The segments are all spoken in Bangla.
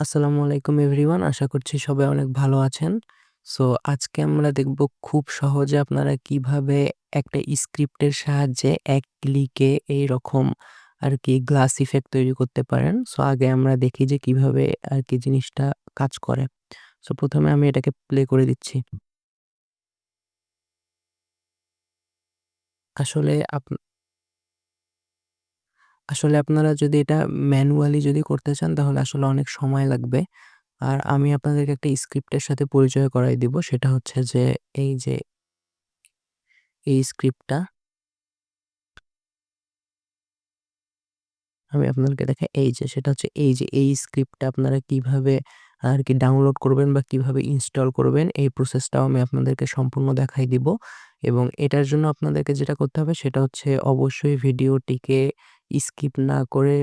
আসসালামু আলাইকুম এভরিওয়ান। আশা করছি সবাই অনেক ভালো আছেন। সো আজকে আমরা দেখব খুব সহজে আপনারা কিভাবে একটা স্ক্রিপ্টের সাহায্যে এক ক্লিকে এইরকম আরকি গ্লাস ইফেক্ট তৈরি করতে পারেন। সো আগে আমরা দেখি যে কিভাবে আরকি জিনিসটা কাজ করে। সো ১ম এ আমি এটাকে প্লে করে দিচ্ছি। আসলে আপ আসলে আপনারা যদি এটা ম্যানুয়ালি যদি করতে চান তাহলে আসলে অনেক সময় লাগবে। আর আমি আপনাদেরকে একটা স্ক্রিপ্টের সাথে পরিচয় করায় দিব। সেটা হচ্ছে যে এই যে এই স্ক্রিপ্টটা আমি আপনাদেরকে দেখাই এই যে সেটা হচ্ছে এই যে এই স্ক্রিপ্টটা আপনারা কিভাবে আরকি ডাউনলোড করবেন বা কিভাবে ইনস্টল করবেন এই প্রসেসটাও আমি আপনাদেরকে সম্পূর্ণ দেখাই দিব। এবং এটার জন্য আপনাদেরকে যেটা করতে হবে সেটা হচ্ছে অবশ্যই ভিডিওটিকে স্কিপ না করে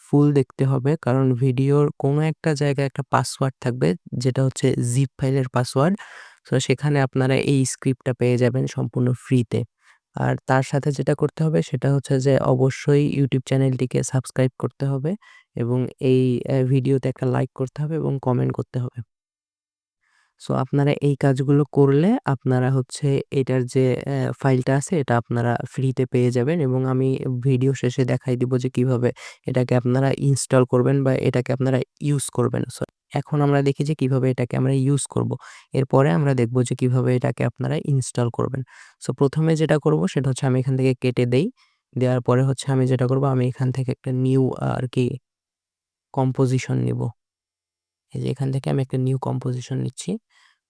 ফুল দেখতে হবে। কারণ ভিডিওর কোনো একটা জায়গায় একটা পাসওয়ার্ড থাকবে যেটা হচ্ছে জিপ ফাইলের পাসওয়ার্ড। তো সেখানে আপনারা এই স্ক্রিপ্টটা পেয়ে যাবেন সম্পূর্ণ ফ্রিতে। আর তার সাথে যেটা করতে হবে সেটা হচ্ছে যে অবশ্যই ইউটিউব চ্যানেলটিকে সাবস্ক্রাইব করতে হবে এবং এই ভিডিওতে একটা লাইক করতে হবে এবং কমেন্ট করতে হবে। সো আপনারা এই কাজগুলো করলে আপনারা হচ্ছে এটার যে ফাইলটা আছে এটা আপনারা ফ্রিতে পেয়ে যাবেন এবং আমি ভিডিও শেষে দেখাই দিব যে কিভাবে এটাকে আপনারা ইনস্টল করবেন বা এটাকে আপনারা ইউজ করবেন। সো এখন আমরা দেখি যে কিভাবে এটাকে আমরা ইউজ করব। এরপরে আমরা দেখব যে কিভাবে এটাকে আপনারা ইনস্টল করবেন। সো ১ম এ যেটা করব সেটা হচ্ছে আমি এখান থেকে কেটে দেই। দেওয়ার পরে হচ্ছে আমি যেটা করব আমি এখান থেকে একটা নিউ আরকি কম্পোজিশন নিব। এই যে এখান থেকে আমি একটা নিউ কম্পোজিশন নিচ্ছি।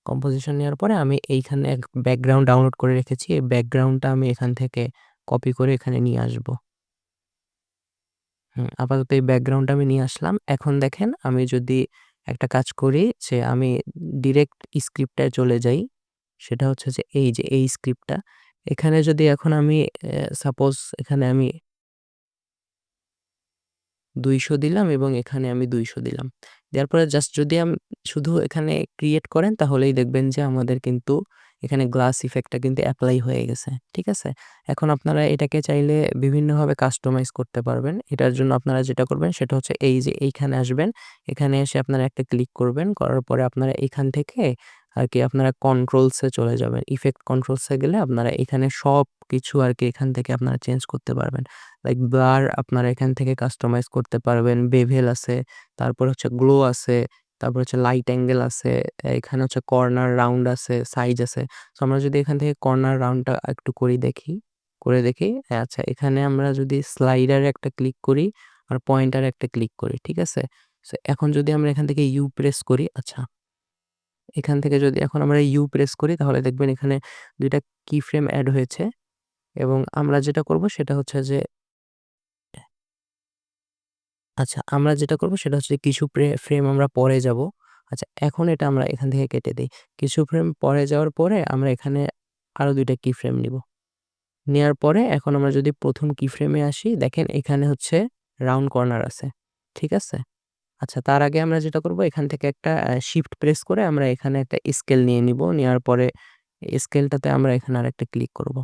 কম্পোজিশন নেওয়ার পরে আমি এইখানে এক ব্যাকগ্রাউন্ড ডাউনলোড করে রেখেছি। এই ব্যাকগ্রাউন্ডটা আমি এখান থেকে কপি করে এখানে নিয়ে আসবো। আপাতত এই ব্যাকগ্রাউন্ডটা আমি নিয়ে আসলাম। এখন দেখেন আমি যদি একটা কাজ করি যে আমি ডিরেক্ট স্ক্রিপ্টটায় চলে যাই। সেটা হচ্ছে যে এই যে এই স্ক্রিপ্টটা। এখানে যদি এখন আমি সাপোজ এখানে আমি ২০০ দিলাম এবং এখানে আমি ২০০ দিলাম। দেওয়ার পরে জাস্ট যদি শুধু এখানে ক্রিয়েট করেন তাহলেই দেখবেন যে আমাদের কিন্তু এখানে গ্লাস ইফেক্টটা কিন্তু এপ্লাই হয়ে গেছে। ঠিক আছে? এখন আপনারা এটাকে চাইলে বিভিন্নভাবে কাস্টমাইজ করতে পারবেন। এটার জন্য আপনারা যেটা করবেন সেটা হচ্ছে এই যে এইখানে আসবেন। এখানে এসে আপনারা একটা ক্লিক করবেন। করার পরে আপনারা এখান থেকে আরকি আপনারা কন্ট্রোলস এ চলে যাবেন। ইফেক্ট কন্ট্রোলস এ গেলে আপনারা এখানে সবকিছু আরকি এখান থেকে আপনারা চেঞ্জ করতে পারবেন। লাইক ব্লার আপনারা এখান থেকে কাস্টমাইজ করতে পারবেন। বেভেল আছে, তারপর হচ্ছে গ্লো আছে, তারপর হচ্ছে লাইট অ্যাঙ্গেল আছে, এখানে হচ্ছে কর্নার রাউন্ড আছে, সাইজ আছে। সো আমরা যদি এখান থেকে কর্নার রাউন্ডটা একটু করে দেখি, আচ্ছা এখানে আমরা যদি স্লাইডারে একটা ক্লিক করি আর পয়েন্টারে একটা ক্লিক করি, ঠিক আছে? সো এখন যদি আমরা এখান থেকে ইউ প্রেস করি, আচ্ছা এখান থেকে যদি এখন আমরা ইউ প্রেস করি তাহলে দেখবেন এখানে ২ টা কি ফ্রেম এড হয়েছে এবং আমরা যেটা করব সেটা হচ্ছে যে আচ্ছা, আমরা যেটা করব সেটা হচ্ছে কিছু ফ্রেম আমরা পরে যাব। আচ্ছা, এখন এটা আমরা এখান থেকে কেটে দেই। কিছু ফ্রেম পরে যাওয়ার পরে আমরা এখানে আরো ২ টা কি ফ্রেম নিব। নেয়ার পরে এখন আমরা যদি ১ম কি ফ্রেমে আসি, দেখেন এখানে হচ্ছে রাউন্ড কর্নার আছে। ঠিক আছে? আচ্ছা, তার আগে আমরা যেটা করব এখান থেকে একটা শিফট প্রেস করে আমরা এখানে একটা স্কেল নিয়ে নিব। নেওয়ার পরে স্কেলটাতে আমরা এখানে আরেকটা ক্লিক করব।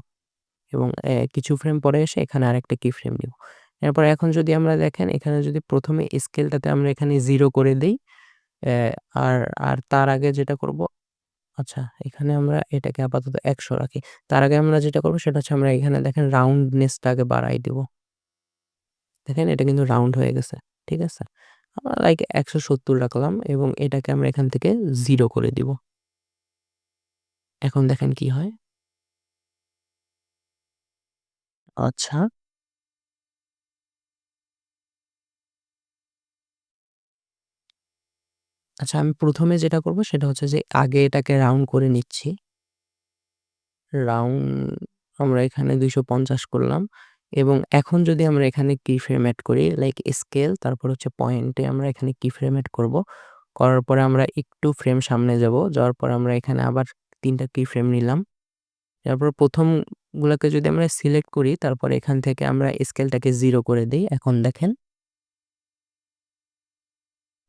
এবং কিছু ফ্রেম পরে এসে এখানে আরেকটা কি ফ্রেম নিব। এরপর এখন যদি আমরা দেখেন এখানে যদি ১ম এ স্কেলটাতে আমরা এখানে 0 করে দেই, অ্যা আর আর তার আগে যেটা করব আচ্ছা এখানে আমরা এটাকে আপাতত ১০০ রাখি। তার আগে আমরা যেটা করব সেটা হচ্ছে আমরা এখানে দেখেন রাউন্ডনেসটা আগে বাড়ায় দিব। দেখেন এটা কিন্তু রাউন্ড হয়ে গেছে। ঠিক আছে? আমরা লাইক ১৭০ রাখলাম এবং এটাকে আমরা এখান থেকে 0 করে দিব। এখন দেখেন কি হয়? আচ্ছা। আচ্ছা আমি ১ম এ যেটা করব সেটা হচ্ছে যে আগে এটাকে রাউন্ড করে নিচ্ছি। রাউন্ড আমরা এখানে ২৫০ করলাম এবং এখন যদি আমরা এখানে কি ফ্রেম এড করি লাইক স্কেল তারপর হচ্ছে পয়েন্টে আমরা এখানে কি ফ্রেম এড করব। করার পরে আমরা একটু ফ্রেম সামনে যাব। যাওয়ার পর আমরা এখানে আবার ৩ টা কি ফ্রেম নিলাম। তারপর ১ম গুলাকে যদি আমরা সিলেক্ট করি তারপরে এখান থেকে আমরা স্কেলটাকে 0 করে দেই। এখন দেখেন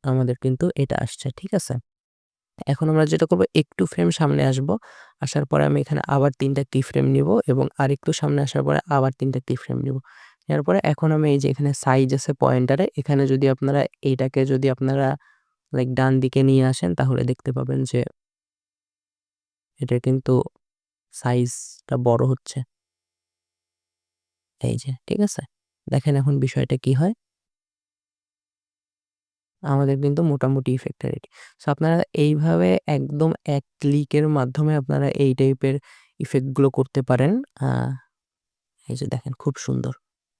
আমাদের কিন্তু এটা আসছে। ঠিক আছে? এখন আমরা যেটা করব একটু ফ্রেম সামনে আসবো। আসার পরে আমি এখানে আবার ৩ টা কি ফ্রেম নিবো এবং আরেকটু সামনে আসার পরে আবার ৩ টা কি ফ্রেম নিবো। নেওয়ার পরে এখন আমি এই যে এখানে সাইজ আছে পয়েন্টারে এখানে যদি আপনারা এইটাকে যদি আপনারা লাইক ডান দিকে নিয়ে আসেন তাহলে দেখতে পাবেন যে এটা কিন্তু সাইজটা বড় হচ্ছে। এই যে, ঠিক আছে? দেখেন এখন বিষয়টা কি হয়? আমাদের কিন্তু মোটামুটি ইফেক্টটা রেডি। সো আপনারা এইভাবে একদম এক ক্লিকের মাধ্যমে আপনারা এই টাইপের ইফেক্ট গুলো করতে পারেন। আ এই যে দেখেন খুব সুন্দর,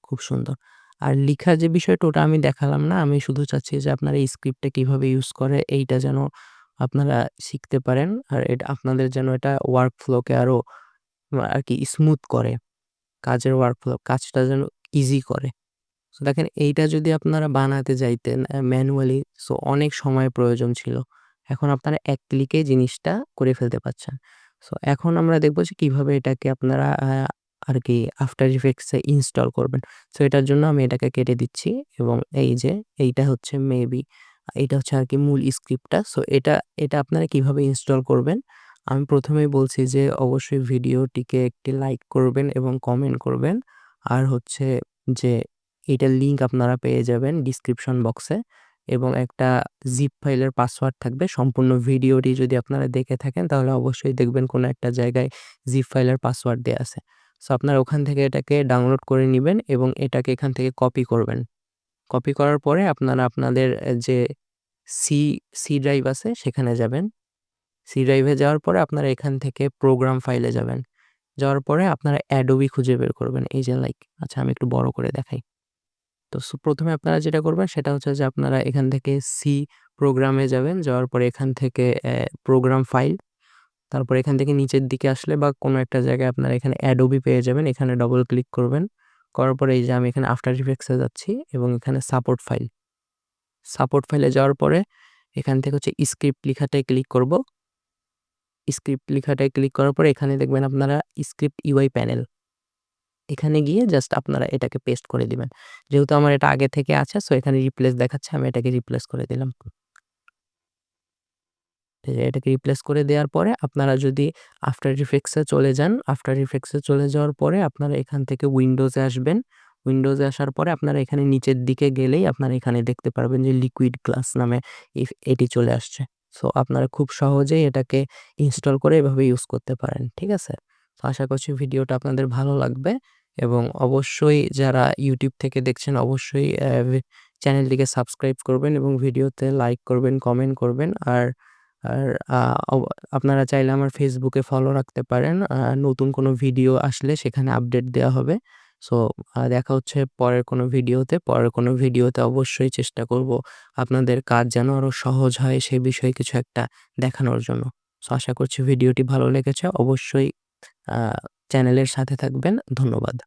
খুব সুন্দর। আর লিখার যে বিষয়টা ওটা আমি দেখালাম না। আমি শুধু চাচ্ছি যে আপনারা এই স্ক্রিপ্টটা কিভাবে ইউজ করে এইটা যেন আপনারা শিখতে পারেন। আর এটা আপনাদের যেন এটা ওয়ার্ক ফ্লো কে আরো আরকি স্মুথ করে। কাজের ওয়ার্ক ফ্লো কাজটা যেন ইজি করে। সো দেখেন এইটা যদি আপনারা বানাতে যাইতেন ম্যানুয়ালি সো অনেক সময় প্রয়োজন ছিল। এখন আপনারা এক ক্লিকেই জিনিসটা করে ফেলতে পারছেন। সো এখন আমরা দেখব যে কিভাবে এটাকে আপনারা আরকি আফটার ইফেক্টস এ ইনস্টল করবেন। সো এটার জন্য আমি এটাকে কেটে দিচ্ছি এবং এই যে এইটা হচ্ছে মেবি এইটা হচ্ছে আরকি মূল স্ক্রিপ্টটা। সো এটা আপনারা কিভাবে ইনস্টল করবেন? আমি ১ম এই বলছি যে অবশ্যই ভিডিওটিকে একটি লাইক করবেন এবং কমেন্ট করবেন। আর হচ্ছে যে এইটার লিঙ্ক আপনারা পেয়ে যাবেন ডিসক্রিপশন বক্সে এবং একটা জিপ ফাইলের পাসওয়ার্ড থাকবে। সম্পূর্ণ ভিডিওটি যদি আপনারা দেখে থাকেন তাহলে অবশ্যই দেখবেন কোনো একটা জায়গায় জিপ ফাইলের পাসওয়ার্ড দেয়া আছে। সো আপনারা ওখান থেকে এটাকে ডাউনলোড করে নিবেন এবং এটাকে এখান থেকে কপি করবেন। কপি করার পরে আপনারা আপনাদের যে সি সি ড্রাইভ আছে সেখানে যাবেন। সি ড্রাইভে যাওয়ার পরে আপনারা এখান থেকে প্রোগ্রাম ফাইলে যাবেন। যাওয়ার পরে আপনারা Adobe খুঁজে বের করবেন। এই যে লাইক আচ্ছা আমি একটু বড় করে দেখাই। তো ১ম এ আপনারা যেটা করবেন সেটা হচ্ছে যে আপনারা এখান থেকে সি প্রোগ্রামে যাবেন। যাওয়ার পরে এখান থেকে প্রোগ্রাম ফাইল, তারপর এখান থেকে নিচের দিকে আসলে বা কোনো একটা জায়গায় আপনারা এখানে Adobe পেয়ে যাবেন। এখানে ডবল ক্লিক করবেন। করার পরে এই যে আমি এখানে আফটার ইফেক্টস এ যাচ্ছি এবং এখানে সাপোর্ট ফাইল। সাপোর্ট ফাইলে যাওয়ার পরে এখান থেকে হচ্ছে স্ক্রিপ্ট লিখাটায় ক্লিক করব। স্ক্রিপ্ট লিখাটায় ক্লিক করার পরে এখানে দেখবেন আপনারা স্ক্রিপ্ট ইউআই প্যানেল। এখানে গিয়ে জাস্ট আপনারা এটাকে পেস্ট করে দিবেন। যেহেতু আমার এটা আগে থেকে আছে সো এখানে রিপ্লেস দেখাচ্ছে আমি এটাকে রিপ্লেস করে দিলাম। এটাকে রিপ্লেস করে দেওয়ার পরে আপনারা যদি আফটার ইফেক্টস এ চলে যান, আফটার ইফেক্টস এ চলে যাওয়ার পরে আপনারা এখান থেকে উইন্ডোজ এ আসবেন। উইন্ডোজ এ আসার পরে আপনারা এখানে নিচের দিকে গেলেই আপনারা এখানে দেখতে পারবেন যে লিকুইড গ্লাস নামে এটি চলে আসছে। সো আপনারা খুব সহজেই এটাকে ইনস্টল করে এভাবে ইউজ করতে পারেন। ঠিক আছে? তো আশা করছি ভিডিওটা আপনাদের ভালো লাগবে এবং অবশ্যই যারা YouTube থেকে দেখছেন অবশ্যই চ্যানেলটিকে সাবস্ক্রাইব করবেন এবং ভিডিওতে লাইক করবেন, কমেন্ট করবেন। আর আর আ অব আপনারা চাইলে আমার Facebook এ ফলো রাখতে পারেন। নতুন কোনো ভিডিও আসলে সেখানে আপডেট দেয়া হবে। সো দেখা হচ্ছে পরের কোনো ভিডিওতে। পরের কোনো ভিডিওতে অবশ্যই চেষ্টা করব আপনাদের কাজ যেন আরো সহজ হয় সে বিষয়ে কিছু একটা দেখানোর জন্য। সো আশা করছি ভিডিওটি ভালো লেগেছে। অবশ্যই আ চ্যানেলের সাথে থাকবেন। ধন্যবাদ।